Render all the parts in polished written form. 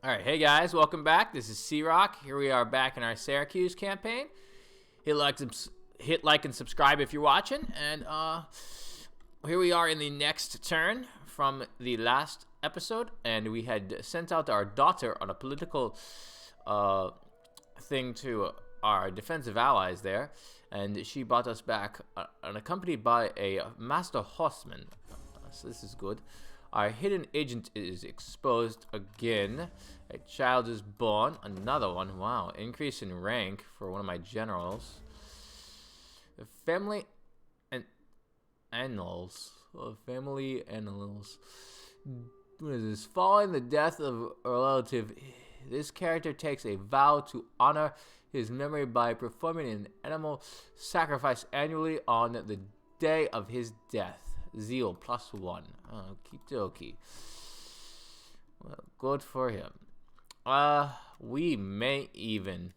Alright, hey guys, welcome back. This is C-Rock. Here we are back in our Syracuse campaign. Hit like and subscribe if you're watching. And here we are in the next turn from the last episode. And we had sent out our daughter on a political thing to our defensive allies there. And she brought us back unaccompanied by a master horseman. So this is good. Our hidden agent is exposed again. A child is born. Another one. Wow. Increase in rank for one of my generals. The family and annals. Oh, family annals. What is this? Following the death of a relative, this character takes a vow to honor his memory by performing an animal sacrifice annually on the day of his death. Zeal +1. Okie dokie. Well, good for him. We may even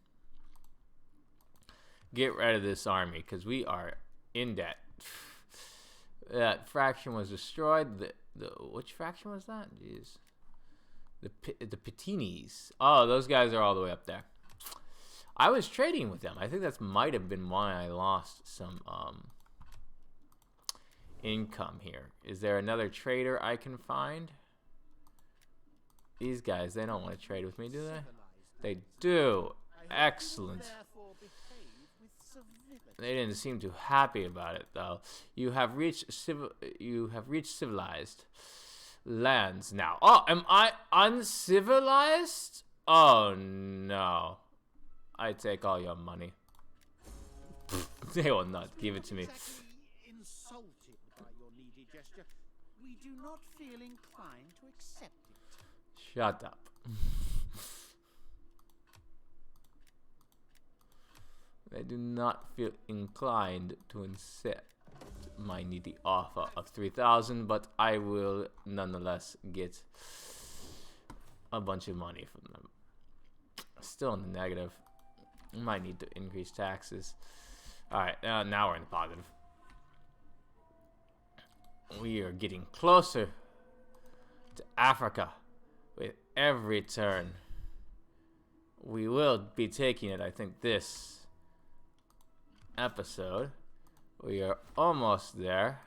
get rid of this army because we are in debt. That faction was destroyed. Which faction was that? Jeez. The pt16. Oh, those guys are all the way up there. I was trading with them. I think that might have been why I lost some income here. Is there another trader I can find? These guys, they don't want to trade with me, do they? They do. Excellent. They didn't seem too happy about it, though. You have reached civilized lands now. Oh, am I uncivilized? Oh no. I take all your money. They will not give it to me. Insulted by your needy gesture, we do not feel inclined to accept it. Shut up. They do not feel inclined to accept my needy offer of 3,000, but I will nonetheless get a bunch of money from them. Still in the negative. Might need to increase taxes. Alright, now we're in the positive. We are getting closer to Africa with every turn. We will be taking it, I think, this episode. We are almost there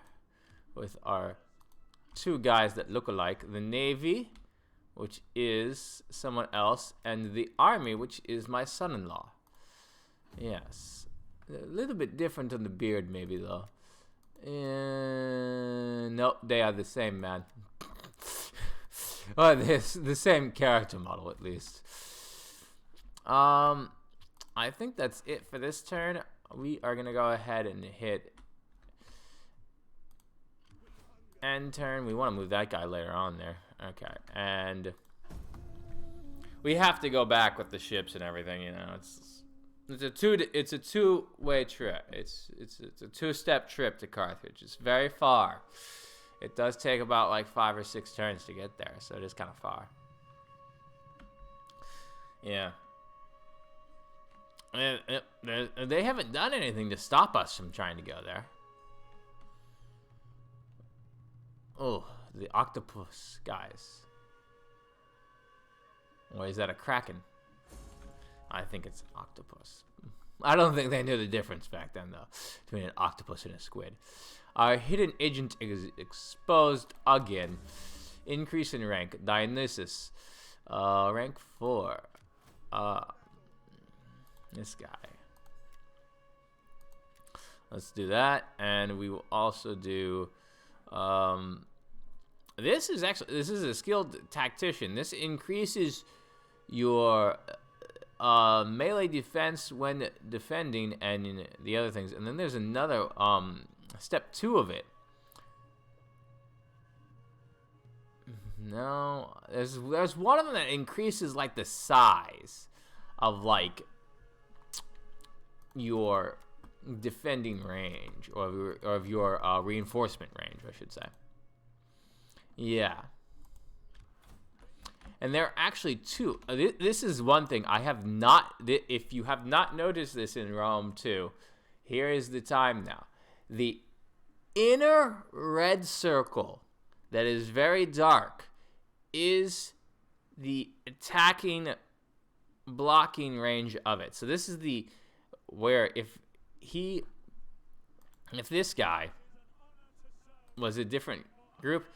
with our two guys that look alike. The Navy, which is someone else, and the Army, which is my son-in-law. Yes. A little bit different on the beard, maybe, though. Nope, they are the same, man. Well, the same character model, at least. I think that's it for this turn. We are gonna go ahead and hit end turn. We want to move that guy later on there. Okay, and we have to go back with the ships and everything. You know, it's a two-way trip. It's a two-step trip to Carthage. It's very far. It does take about like 5 or 6 turns to get there, so it is kind of far. Yeah. They haven't done anything to stop us from trying to go there. Oh, the octopus guys. Or is that a kraken? I think it's an octopus. I don't think they knew the difference back then, though, between an octopus and a squid. Our hidden agent is exposed again. Increase in rank. Dionysus. Rank 4. This guy. Let's do that. And we will also do... this is a skilled tactician. This increases your... melee defense when defending and the other things. And then there's another step 2 of it. No, there's one of them that increases like the size of like your defending range or of your reinforcement range, I should say. Yeah. And there are actually two. This is one thing I have not... If you have not noticed this in Rome 2, here is the time now. The inner red circle that is very dark is the attacking, blocking range of it. So this is the where if this guy was a different group,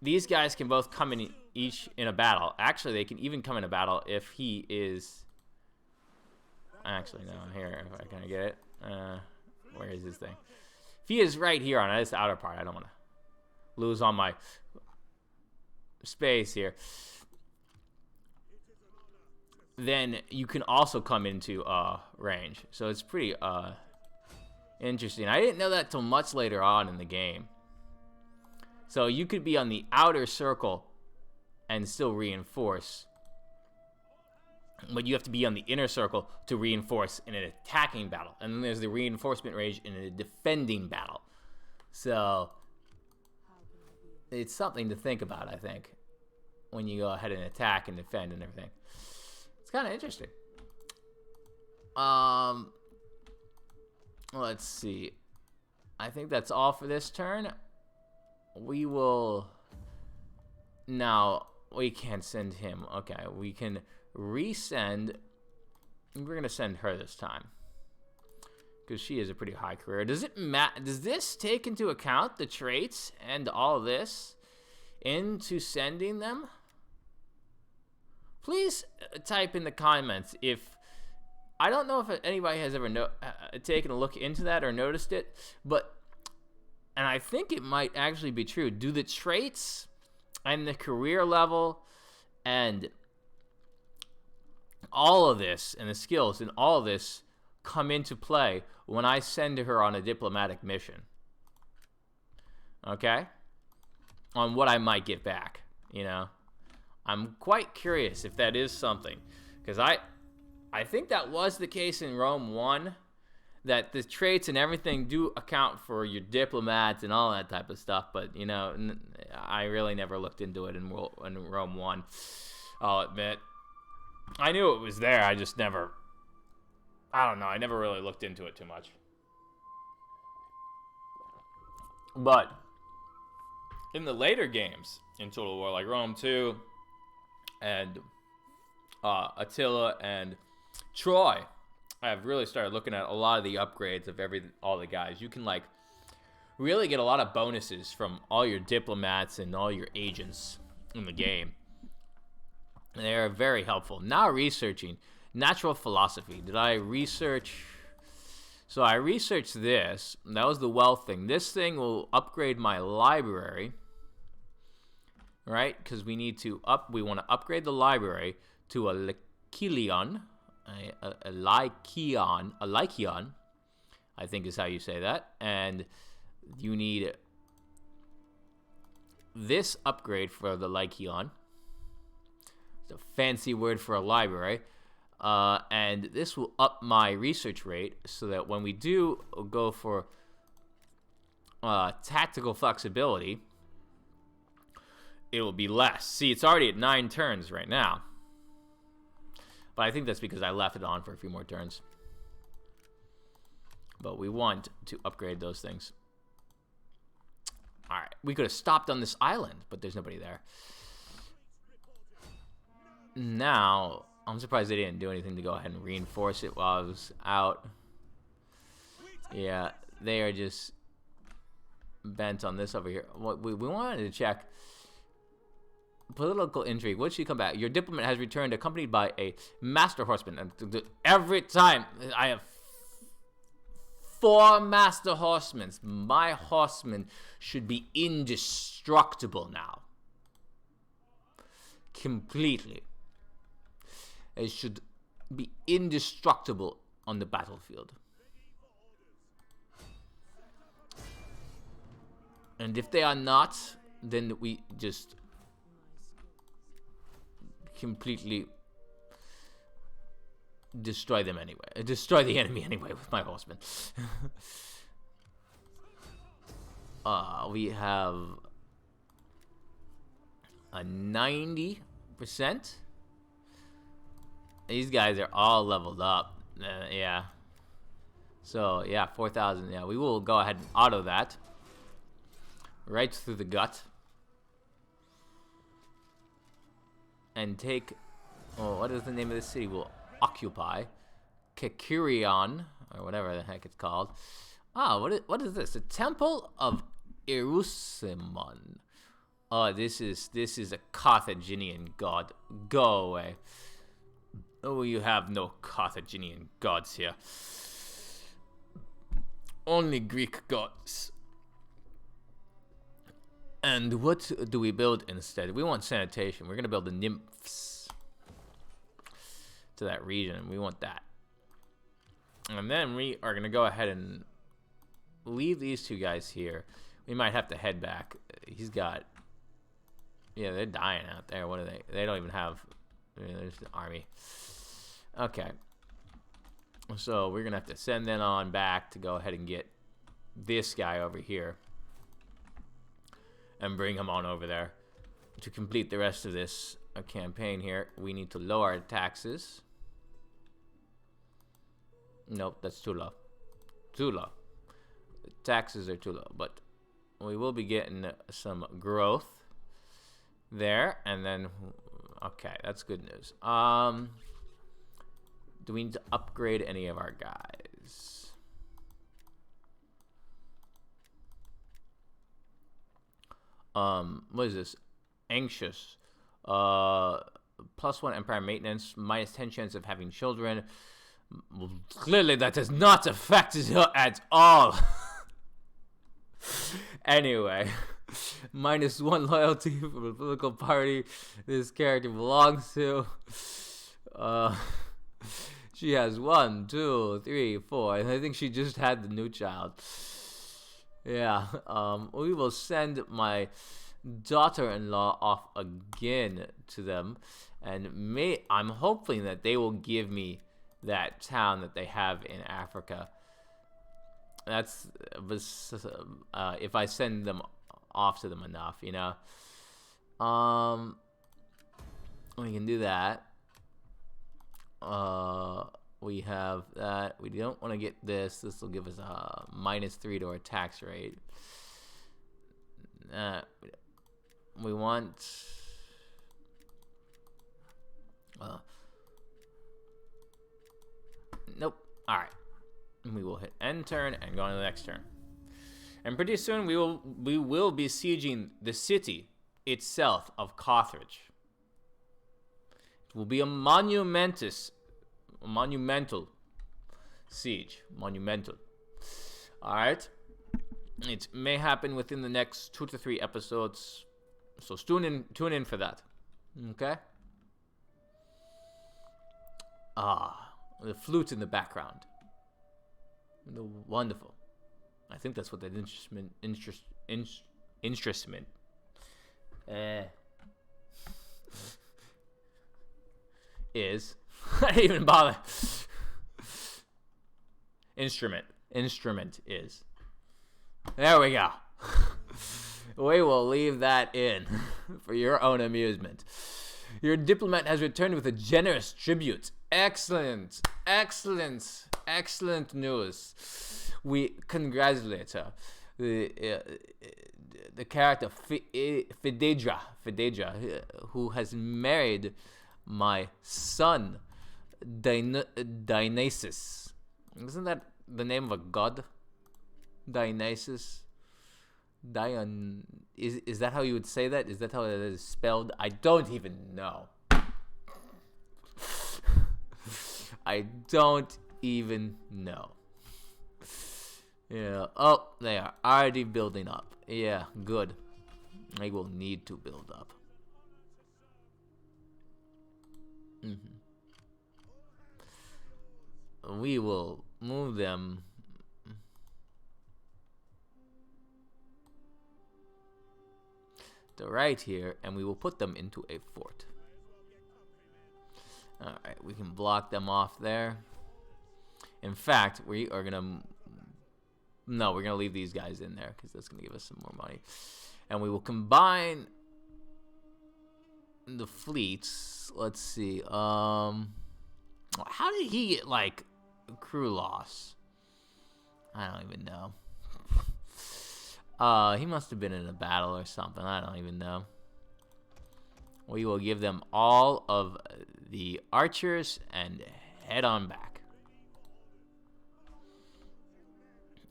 these guys can both come in each in a battle. Actually, they can even come in a battle if he is. Actually, no. Here, if I kind of get it. Where is this thing? If he is right here on this outer part, I don't want to lose all my space here. Then you can also come into range. So it's pretty interesting. I didn't know that till much later on in the game. So you could be on the outer circle and still reinforce. But you have to be on the inner circle to reinforce in an attacking battle. And then there's the reinforcement range in a defending battle. So it's something to think about, I think, when you go ahead and attack and defend and everything. It's kind of interesting. Let's see. I think that's all for this turn. We will... Now, we can't send him. Okay, we can resend. We're going to send her this time, because she is a pretty high career. Does it does this take into account the traits and all this into sending them? Please type in the comments if... I don't know if anybody has ever taken a look into that or noticed it, but... And I think it might actually be true. Do the traits and the career level and all of this and the skills and all of this come into play when I send her on a diplomatic mission? Okay? On what I might get back, you know? I'm quite curious if that is something, because I think that was the case in Rome 1, that the traits and everything do account for your diplomats and all that type of stuff, but, you know, I really never looked into it in Rome 1, I'll admit. I knew it was there, I just never, I don't know, I never really looked into it too much. But in the later games in Total War, like Rome 2 and Attila and Troy, I've really started looking at a lot of the upgrades of all the guys. You can, like, really get a lot of bonuses from all your diplomats and all your agents in the game. And they are very helpful. Now researching natural philosophy. Did I research? So I researched this. That was the wealth thing. This thing will upgrade my library, right? Because we need to we want to upgrade the library to a Lycion. A Lycion, I think is how you say that. And you need this upgrade for the Lycion. It's a fancy word for a library. And this will up my research rate so that when we do go for tactical flexibility, it will be less. See, it's already at 9 turns right now. But I think that's because I left it on for a few more turns. But we want to upgrade those things. Alright, we could have stopped on this island, but there's nobody there. Now, I'm surprised they didn't do anything to go ahead and reinforce it while I was out. Yeah, they are just bent on this over here. What we wanted to check... Political intrigue. Would she come back? Your diplomat has returned accompanied by a master horseman. And every time I have 4 master horsemen. My horsemen should be indestructible now. Completely. It should be indestructible on the battlefield. And if they are not, then we just completely destroy them anyway. Destroy the enemy anyway with my horsemen. We have a 90%. These guys are all leveled up. Yeah. So, yeah, 4,000. Yeah, we will go ahead and auto that. Right through the gut. and take. Oh, what is the name of the city? We'll occupy Kekurion, or whatever the heck it's called. Ah, what is this? The Temple of Erusimon. Oh, this is a Carthaginian god. Go away. Oh, you have no Carthaginian gods here. Only Greek gods. And what do we build instead? We want sanitation. We're gonna build the nymphs to that region. We want that. And then we are gonna go ahead and leave these two guys here. We might have to head back. He's got... Yeah, they're dying out there. What are they? They don't even have... there's the army. Okay. So we're gonna have to send them on back to go ahead and get this guy over here. And bring him on over there. To complete the rest of this campaign here, we need to lower our taxes. Nope, that's too low. Too low. The taxes are too low, but we will be getting some growth there, and then okay, that's good news. Do we need to upgrade any of our guys? What is this? Anxious. +1 Empire maintenance, -10 chance of having children. Well, clearly that does not affect her at all. Anyway, -1 loyalty for the political party this character belongs to. She has 1, 2, 3, 4, and I think she just had the new child. Yeah, we will send my daughter-in-law off again to them, and I'm hoping that they will give me that town that they have in Africa. That's if I send them off to them enough, you know. We can do that. We have that. We don't want to get this. This will give us a -3 to our tax rate. We want... nope. Alright. We will hit end turn and go on to the next turn. And pretty soon we will be sieging the city itself of Carthage. It will be a monumental siege. Monumental. Alright. It may happen within the next 2 to 3 episodes. So tune in for that. Okay? Ah, the flute in the background. Wonderful. I think that's what that instrument is. I didn't even bother. Instrument is. There we go. We will leave that in for your own amusement. Your diplomat has returned with a generous tribute. Excellent. Excellent. Excellent news. We congratulate her. The character Phaedra, who has married my son, Dionysus. Isn't that the name of a god? Dionysus? Is that how you would say that? Is that how it is spelled? I don't even know. I don't even know. Yeah. Oh, they are already building up. Yeah, good. I will need to build up. We will move them to right here, and we will put them into a fort. Alright, we can block them off there. In fact, we are gonna... No, we're gonna leave these guys in there, because that's gonna give us some more money. And we will combine the fleets. Let's see. How did he get, like, crew loss? I don't even know. He must have been in a battle or something. I don't even know. We will give them all of the archers and head on back.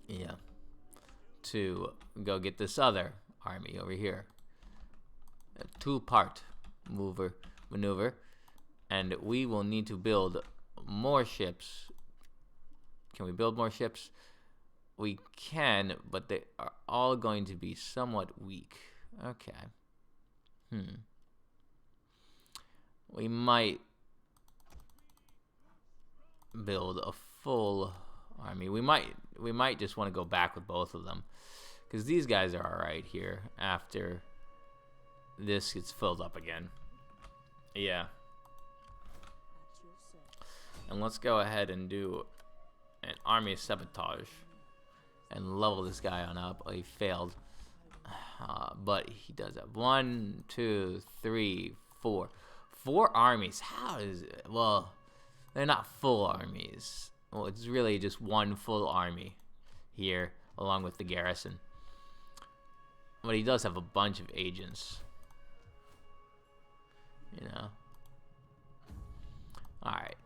Yeah. To go get this other army over here. A two-part maneuver. And we will need to build more ships. Can we build more ships? We can, but they are all going to be somewhat weak. Okay. We might build a full army. We might just want to go back with both of them, because these guys are alright here after this gets filled up again. Yeah. And let's go ahead and do an army sabotage and level this guy on up. Oh, he failed. But he does have 1, 2, 3, 4. 4 armies. How is it? Well, they're not full armies. Well, it's really just one full army here, along with the garrison. But he does have a bunch of agents. You know. Alright.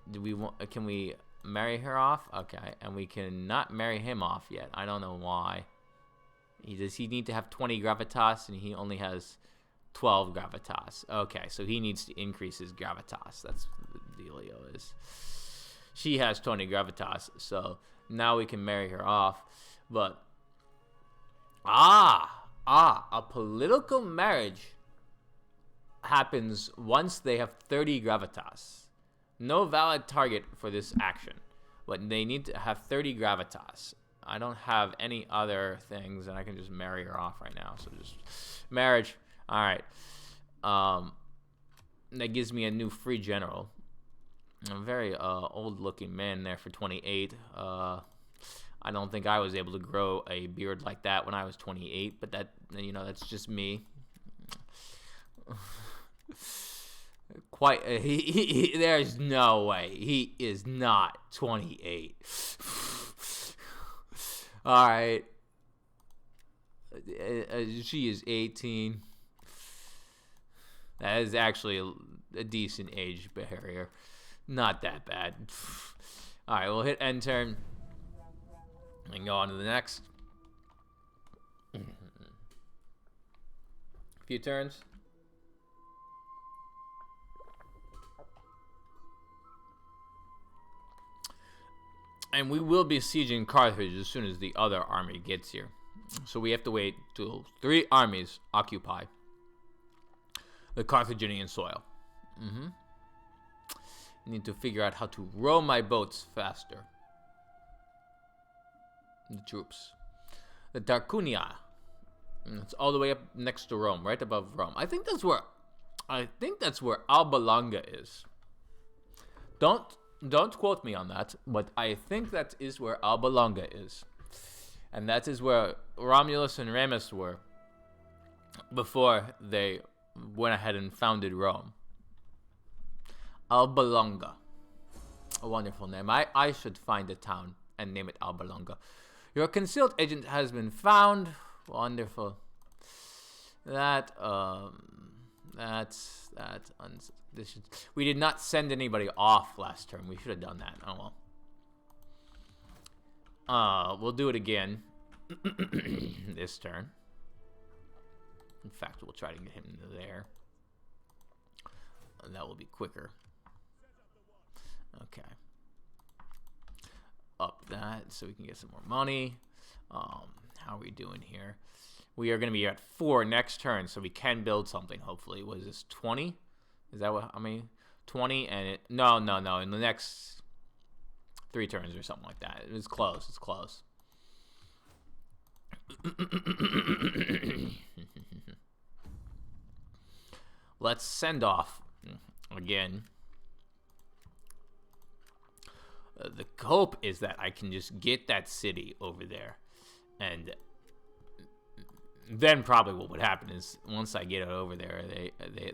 Can we marry her off? Okay. And we cannot marry him off yet. I don't know why. Does he need to have 20 gravitas, and he only has 12 gravitas? Okay, so he needs to increase his gravitas. That's what the dealio is. She has 20 gravitas, so now we can marry her off. But a political marriage happens once they have 30 gravitas. No valid target for this action, but they need to have 30 gravitas. I don't have any other things, and I can just marry her off right now. So just marriage. All right. That gives me a new free general. A very old-looking man there for 28. I don't think I was able to grow a beard like that when I was 28, but that, you know, that's just me. Quite. There's no way he is not 28. All right. She is 18. That is actually a decent age barrier. Not that bad. All right, we'll hit end turn and go on to the next. Few turns. And we will be sieging Carthage as soon as the other army gets here. So we have to wait till 3 armies occupy the Carthaginian soil. Need to figure out how to row my boats faster. The troops. The Tarquunia. It's all the way up next to Rome, right above Rome. I think that's where Alba Longa is. Don't quote me on that, but I think that is where Alba Longa is. And that is where Romulus and Remus were before they went ahead and founded Rome. Alba Longa. A wonderful name. I should find a town and name it Alba Longa. Your concealed agent has been found. Wonderful. We did not send anybody off last turn. We should have done that. Oh well. We'll do it again this turn. In fact, we'll try to get him into there. And that will be quicker. Okay. Up that so we can get some more money. How are we doing here? We are going to be at 4 next turn, so we can build something, hopefully. What is this, 20? Is that what I mean? 20 and it... No. In the next 3 turns or something like that. It's close. It's close. Let's send off again. The hope is that I can just get that city over there, and then probably what would happen is once I get it over there,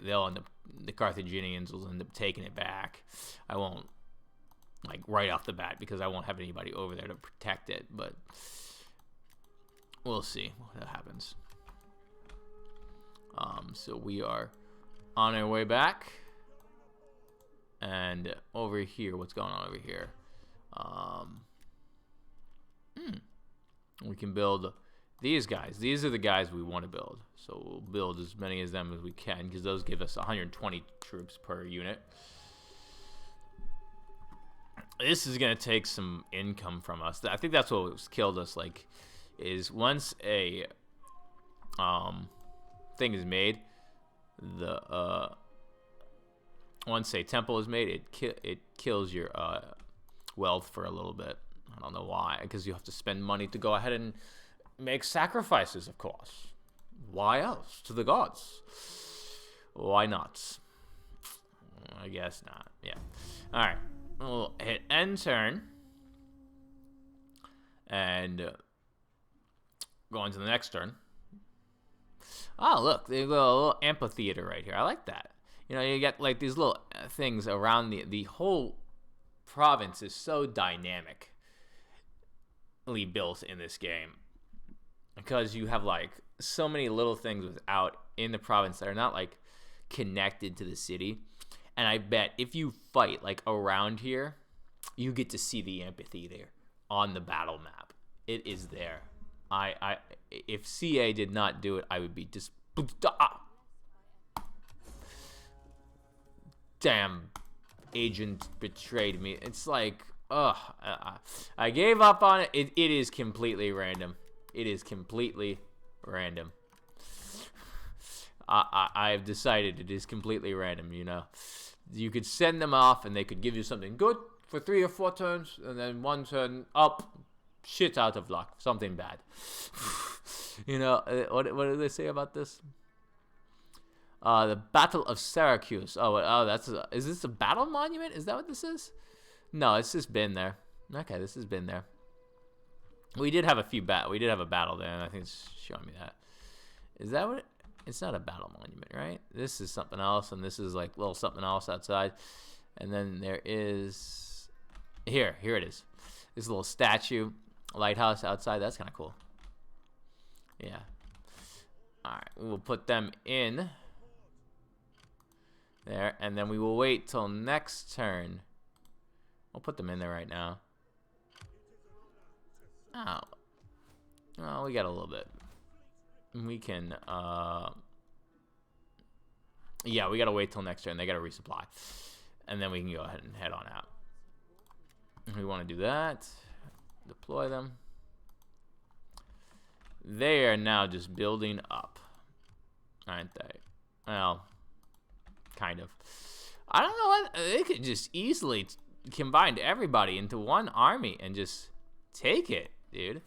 they'll end up, the Carthaginians will end up taking it back. I won't, like, right off the bat, because I won't have anybody over there to protect it, but we'll see what happens. So we are on our way back. And over here, what's going on over here? We can build these guys. These are the guys we want to build. So we'll build as many of them as we can, because those give us 120 troops per unit. This is going to take some income from us. I think that's what killed us, like, is once a thing is made, once a temple is made, it kills your wealth for a little bit. I don't know why, because you have to spend money to go ahead and make sacrifices, of course. Why else? To the gods. Why not? I guess not. Yeah. Alright. We'll hit end turn. And go on to the next turn. Oh, look. There's a little amphitheater right here. I like that. You know, you get like these little things around the whole province is so dynamically built in this game, because you have like so many little things without in the province that are not like connected to the city. And I bet if you fight like around here, you get to see the amphitheater on the battle map. It is there. If CA did not do it, I would be just damn agent betrayed me. It's like, ugh, I gave up on it. It is completely random. It is completely random. I've decided it is completely random, you know. You could send them off and they could give you something good for 3 or 4 turns, and then 1 turn up, shit out of luck, something bad. You know, what do they say about this? The Battle of Syracuse. Is this a battle monument? Is that what this is? No, it's just been there. Okay, this has been there. We did have a battle there, and I think it's showing me that. Is that what it's not a battle monument, right? This is something else, and this is like little something else outside. And then there is here it is. This little statue, lighthouse outside. That's kind of cool. Yeah. All right, we will put them in there, and then we will wait till next turn. We'll put them in there right now. Oh, we got a little bit. We can, yeah, we gotta wait till next turn. They gotta resupply, and then we can go ahead and head on out. We want to do that. Deploy them. They are now just building up, aren't they? Well, kind of. I don't know what they could just easily combine everybody into one army and just take it, dude.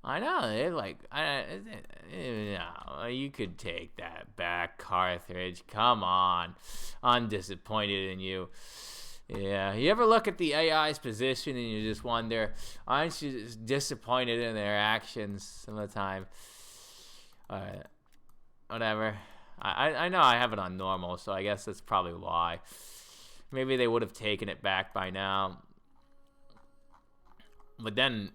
I know, they're like, no, you could take that back, Carthage. Come on, I'm disappointed in you. Yeah, you ever look at the AI's position and you just wonder, aren't you just disappointed in their actions some of the time? Alright, whatever. I know I have it on normal, so I guess that's probably why. Maybe they would have taken it back by now. But then,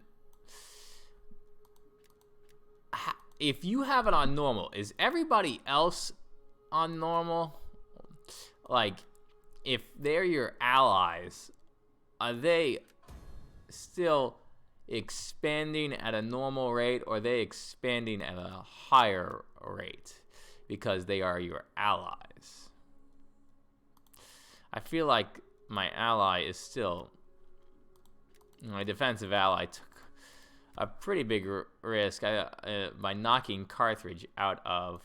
if you have it on normal, is everybody else on normal? Like, if they're your allies, are they still expanding at a normal rate, or are they expanding at a higher rate because they are your allies? I feel like my ally is still, my defensive ally took a pretty big risk by knocking Carthage out of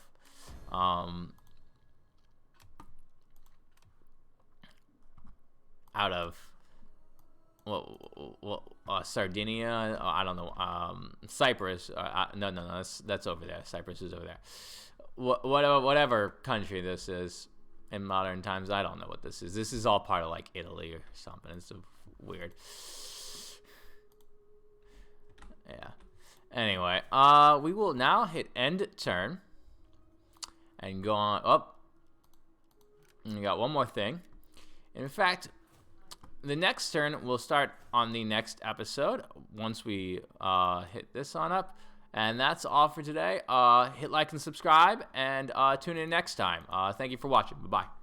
Sardinia. I don't know. Cyprus. No. That's over there. Cyprus is over there. Whatever country this is in modern times, I don't know what this is. This is all part of like Italy or something. It's weird. Yeah. Anyway, we will now hit end turn and go on up. And we got one more thing. In fact, the next turn will start on the next episode once we hit this on up, And that's all for today. Hit like and subscribe, and tune in next time. Thank you for watching. Bye-bye.